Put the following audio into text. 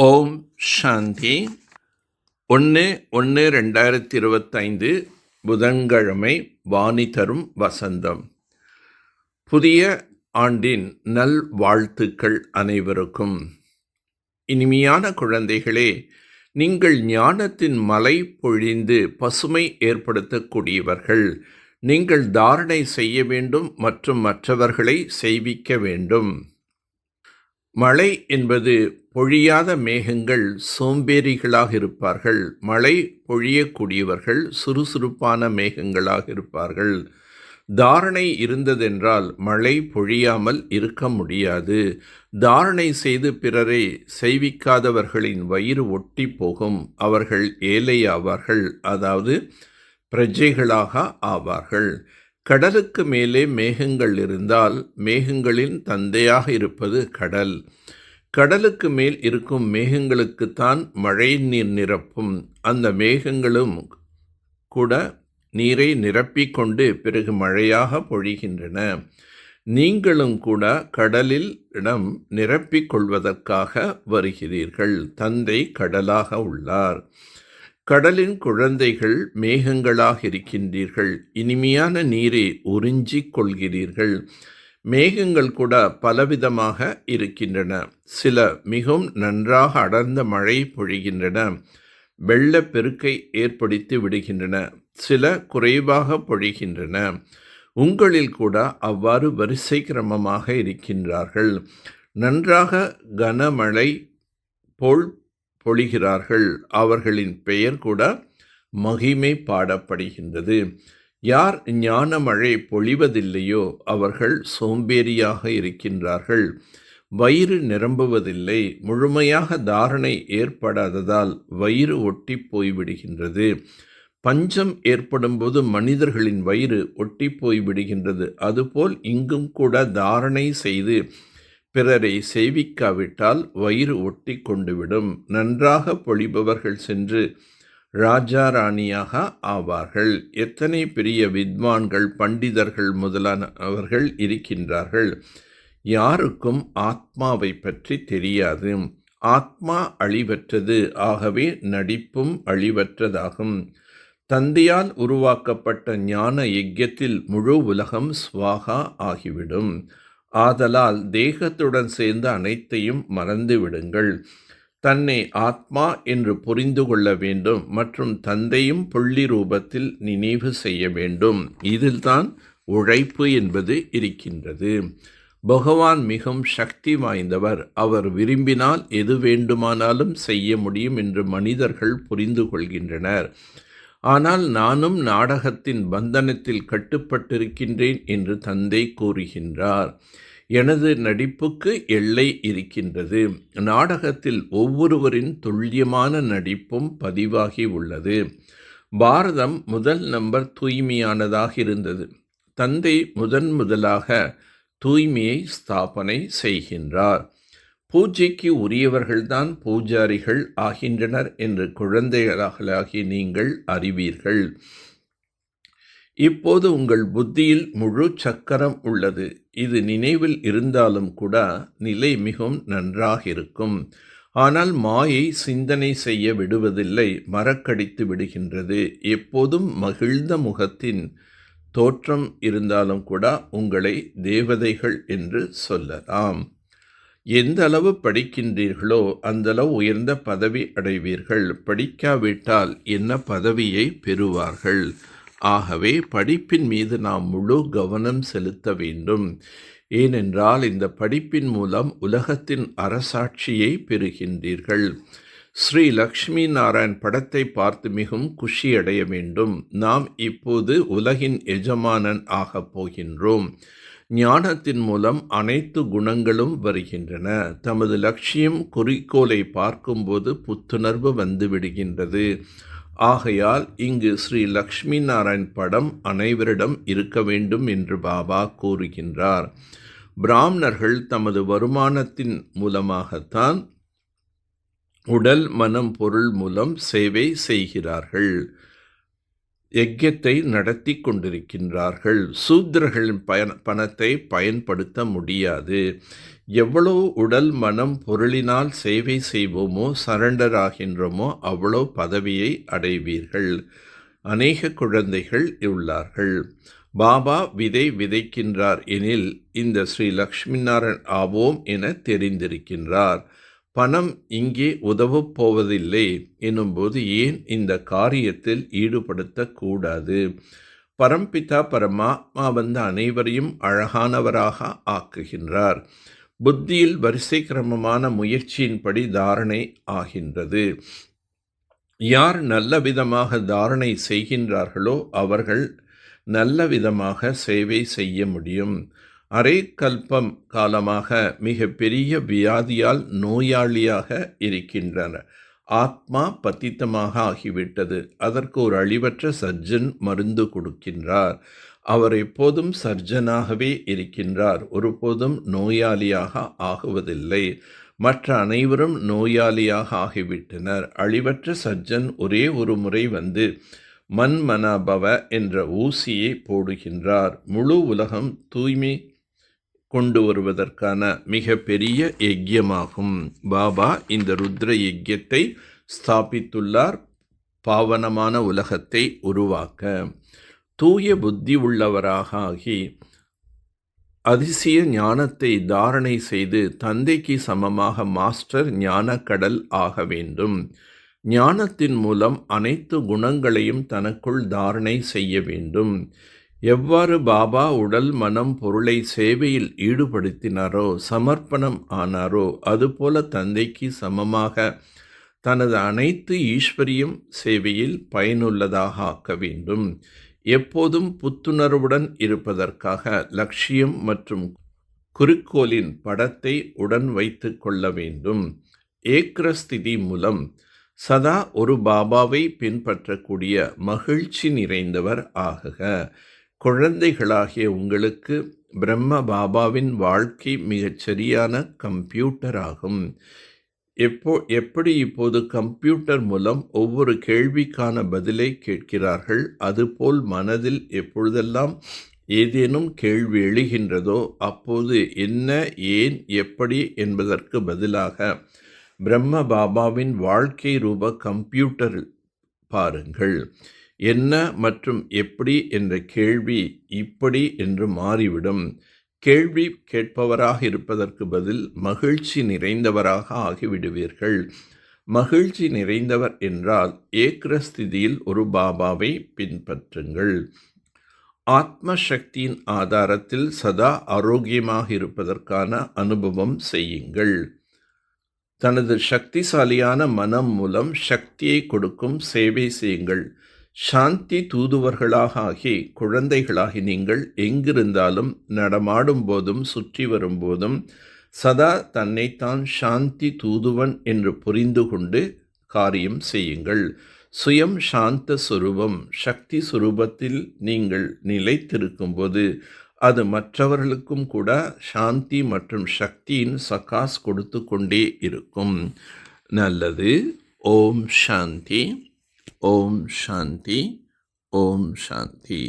ஓம் சாந்தி. 1/1/2025 புதன்கிழமை. வாணி தரும் வசந்தம். புதிய ஆண்டின் நல் வாழ்த்துக்கள் அனைவருக்கும். இனிமையான குழந்தைகளே, நீங்கள் ஞானத்தின் மலை பொழிந்து பசுமை ஏற்படுத்தக்கூடியவர்கள். நீங்கள் தாரணை செய்ய வேண்டும் மற்றும் மற்றவர்களை செய்விக்க வேண்டும். மழை என்பது பொழியாத மேகங்கள் சோம்பேறிகளாக இருப்பார்கள். மழை பொழியக்கூடியவர்கள் சுறுசுறுப்பான மேகங்களாக இருப்பார்கள். தாரணை இருந்ததென்றால் மழை பொழியாமல் இருக்க முடியாது. தாரணை செய்து பிறரை செய்விக்காதவர்களின் வயிறு ஒட்டி போகும். அவர்கள் ஏழையாவார்கள், அதாவது பிரஜைகளாக ஆவார்கள். கடலுக்கு மேலே மேகங்கள் இருந்தால் மேகங்களின் தந்தையாக இருப்பது கடல். கடலுக்கு மேல் இருக்கும் மேகங்களுக்குத்தான் மழை நீர் நிரப்பும். அந்த மேகங்களும் கூட நீரை நிரப்பிக்கொண்டு பிறகு மழையாக பொழிகின்றன. நீங்களும் கூட கடலில் இடம் நிரப்பிக் கொள்வதற்காக வருகிறீர்கள். தந்தை கடலாக உள்ளார். கடலின் குழந்தைகள் மேகங்களாக இருக்கின்றீர்கள். இனிமையான நீரை உறிஞ்சிக் கொள்கிறீர்கள். மேகங்கள் கூட பலவிதமாக இருக்கின்றன. சில மிகவும் நன்றாக அடர்ந்த மழை பொழிகின்றன, வெள்ளப்பெருக்கை ஏற்படுத்தி விடுகின்றன. சில குறைவாக பொழிகின்றன. உங்களில் கூட அவ்வாறு வரிசை கிரமமாக இருக்கின்றார்கள். நன்றாக கனமழை போல் பொழிகிறார்கள். அவர்களின் பெயர் கூட மகிமை பாடப்படுகின்றது. யார் ஞான மழை பொழிவதில்லையோ அவர்கள் சோம்பேறியாக இருக்கின்றார்கள். வயிறு நிரம்புவதில்லை. முழுமையாக தாரணை ஏற்படாததால் வயிறு ஒட்டி போய்விடுகின்றது. பஞ்சம் ஏற்படும்போது மனிதர்களின் வயிறு ஒட்டி போய்விடுகின்றது. அதுபோல் இங்கும் கூட தாரணை செய்து பிறரை செய்விக்காவிட்டால் வயிறு ஒட்டி கொண்டுவிடும். நன்றாக பொழிபவர்கள் சென்று ராஜா ராணியாக ஆவார்கள். எத்தனை பெரிய வித்வான்கள், பண்டிதர்கள் முதலானவர்கள் இருக்கின்றார்கள். யாருக்கும் ஆத்மாவை பற்றி தெரியாது. ஆத்மா அழிவற்றது, ஆகவே நடிப்பும் அழிவற்றதாகும். தந்தையால் உருவாக்கப்பட்ட ஞான யஜ்யத்தில் முழு உலகம் ஸ்வாகா ஆகிவிடும். ஆதலால் தேகத்துடன் சேர்ந்த அனைத்தையும் மறந்து விடுங்கள். தன்னை ஆத்மா என்று புரிந்து கொள்ள வேண்டும் மற்றும் தந்தையும் புள்ளி ரூபத்தில் நினைவு செய்ய வேண்டும். இதில்தான் உழைப்பு என்பது இருக்கின்றது. பகவான் மிகவும் சக்தி வாய்ந்தவர். அவர் விரும்பினால் எது வேண்டுமானாலும் செய்ய முடியும் என்று மனிதர்கள் புரிந்து கொள்கின்றனர். ஆனால் நானும் நாடகத்தின் பந்தனத்தில் கட்டுப்பட்டிருக்கின்றேன் என்று தந்தை கூறுகின்றார். எனது நடிப்புக்கு எல்லை இருக்கின்றது. நாடகத்தில் ஒவ்வொருவரின் துல்லியமான நடிப்பும் பதிவாகி உள்ளது. பாரதம் முதல் நம்பர் தூய்மையானதாக இருந்தது. தந்தை முதலாக தூய்மையை ஸ்தாபனை செய்கின்றார். பூஜைக்கு உரியவர்கள்தான் பூஜாரிகள் ஆகின்றனர் என்று குழந்தைகளாகி நீங்கள் அறிவீர்கள். இப்போது உங்கள் புத்தியில் முழு சக்கரம் உள்ளது. இது நினைவில் இருந்தாலும் கூட நிலை மிகவும் நன்றாக இருக்கும். ஆனால் மாயை சிந்தனை செய்ய விடுவதில்லை, மறக்கடித்து விடுகின்றது. எப்போதும் மகிழ்ந்த முகத்தின் தோற்றம் இருந்தாலும் கூட உங்களை தேவதைகள் என்று சொல்லலாம். எந்த அளவு படிக்கின்றீர்களோ அந்தளவு உயர்ந்த பதவி அடைவீர்கள். படிக்காவிட்டால் என்ன பதவியை பெறுவார்கள்? ஆகவே படிப்பின் மீது நாம் முழு கவனம் செலுத்த வேண்டும். ஏனென்றால் இந்த படிப்பின் மூலம் உலகத்தின் அரசாட்சியை பெறுகின்றீர்கள். ஸ்ரீ லக்ஷ்மி நாராயண் படத்தை பார்த்து மிகவும் குஷியடைய வேண்டும். நாம் இப்போது உலகின் எஜமானன் ஆகப் போகின்றோம். ஞானத்தின் மூலம் அனைத்து குணங்களும் வருகின்றன. தமது லட்சியம் குறிக்கோளை பார்க்கும்போது புத்துணர்வு வந்துவிடுகின்றது. ஆகையால் இங்கு ஸ்ரீ லக்ஷ்மி நாராயண் படம் அனைவரிடம் இருக்க வேண்டும் என்று பாபா கூறுகின்றார். பிராமணர்கள் தமது வருமானத்தின் மூலமாகத்தான் உடல், மனம், பொருள் மூலம் சேவை செய்கிறார்கள். யஜ்யத்தை நடத்தி கொண்டிருக்கின்றார்கள். சூத்திரர்களின் பணத்தை பயன்படுத்த முடியாது. எவ்வளவு உடல் மனம் பொருளினால் சேவை செய்வோமோ, சரண்டர் ஆகின்றோமோ, அவ்வளோ பதவியை அடைவீர்கள். அநேக குழந்தைகள் உள்ளார்கள். பாபா விதை விதைக்கின்றார் எனில் இந்த ஸ்ரீ லக்ஷ்மி நாராயண் ஆவோம் என தெரிந்திருக்கின்றார். பணம் இங்கே உதவப் போவதில்லை எனும்போது ஏன் இந்த காரியத்தில் ஈடுபடுத்தக்கூடாது? பரம்பிதா பரமாத்மா அனைவரையும் அழகானவராக ஆக்குகின்றார். புத்தியில் வரிசை கிரமமான முயற்சியின்படி தாரணை ஆகின்றது. யார் நல்ல விதமாக தாரணை செய்கின்றார்களோ அவர்கள் நல்ல விதமாக சேவை செய்ய முடியும். அரை கல்பம் காலமாக மிக பெரிய வியாதியால் நோயாளியாக இருக்கின்றனர். ஆத்மா பத்தித்தமாக ஆகிவிட்டது. அதற்கு ஒரு அழிவற்ற சர்ஜன் மருந்து கொடுக்கின்றார். அவர் எப்போதும் சர்ஜனாகவே இருக்கின்றார். ஒருபோதும் நோயாளியாக ஆகுவதில்லை. மற்ற அனைவரும் நோயாளியாக ஆகிவிட்டனர். அழிவற்ற சர்ஜன் ஒரே ஒரு முறை வந்து மன்மனாபவ என்ற ஊசியை போடுகின்றார். முழு உலகம் தூய்மை கொண்டு வருவதற்கான மிக பெரிய யஜ்யமாகும். பாபா இந்த ருத்ர யஜ்யத்தை ஸ்தாபித்துள்ளார். பாவனமான உலகத்தை உருவாக்க தூய புத்தி உள்ளவராக ஆகி அதிசய ஞானத்தை தாரணை செய்து தந்தைக்கு சமமாக மாஸ்டர் ஞானக்கடல் ஆக வேண்டும். ஞானத்தின் மூலம் அனைத்து குணங்களையும் தனக்குள் தாரணை செய்ய வேண்டும். எவ்வாறு பாபா உடல் மனம் பொருளை சேவையில் ஈடுபடுத்தினாரோ, சமர்ப்பணம் ஆனாரோ, அதுபோல தந்தைக்கு சமமாக தனது அனைத்து ஈஸ்வரியும் சேவையில் பயனுள்ளதாக ஆக்க வேண்டும். எப்போதும் புத்துணர்வுடன் இருப்பதற்காக லட்சியம் மற்றும் குறிக்கோளின் படத்தை உடன் வைத்து கொள்ள வேண்டும். ஏக்ரஸ்திதி மூலம் சதா ஒரு பாபாவை பின்பற்றக்கூடிய மகிழ்ச்சி நிறைந்தவர் ஆகுக. குழந்தைகளாகிய உங்களுக்கு பிரம்ம பாபாவின் வாழ்க்கை மிகச் சரியான கம்ப்யூட்டர் ஆகும். எப்படி இப்போது கம்ப்யூட்டர் மூலம் ஒவ்வொரு கேள்விக்கான பதிலை கேட்கிறார்கள், அதுபோல் மனதில் எப்பொழுதெல்லாம் ஏதேனும் கேள்வி எழுகின்றதோ அப்போது என்ன, ஏன், எப்படி என்பதற்கு பதிலாக பிரம்ம பாபாவின் வாழ்க்கை ரூப கம்ப்யூட்டர் பாருங்கள். என்ன மற்றும் எப்படி என்ற கேள்வி இப்படி என்று மாறிவிடும். கேள்வி கேட்பவராக இருப்பதற்கு பதில் மகிழ்ச்சி நிறைந்தவராக ஆகிவிடுவீர்கள். மகிழ்ச்சி நிறைந்தவர் என்றால் ஏக்ரஸ்திதியில் ஒரு பாபாவை பின்பற்றுங்கள். ஆத்ம சக்தியின் ஆதாரத்தில் சதா ஆரோக்கியமாக இருப்பதற்கான அனுபவம் செய்யுங்கள். தனது சக்திசாலியான மனம் மூலம் சக்தியை கொடுக்கும் சேவை செய்யுங்கள். சாந்தி தூதுவர்களாக ஆகி குழந்தைகளாகி நீங்கள் எங்கிருந்தாலும் நடமாடும் போதும் சுற்றி வரும்போதும் சதா தன்னைத்தான் சாந்தி தூதுவன் என்று புரிந்து கொண்டு காரியம் செய்யுங்கள். சுயம் சாந்த சுரூபம் சக்தி சுரூபத்தில் நீங்கள் நிலைத்திருக்கும்போது அது மற்றவர்களுக்கும் கூட சாந்தி மற்றும் சக்தியின் சகாஸ் கொடுத்து கொண்டே இருக்கும். நல்லது. ஓம் சாந்தி. ஓம் சாந்தி. ஓம் சாந்தி.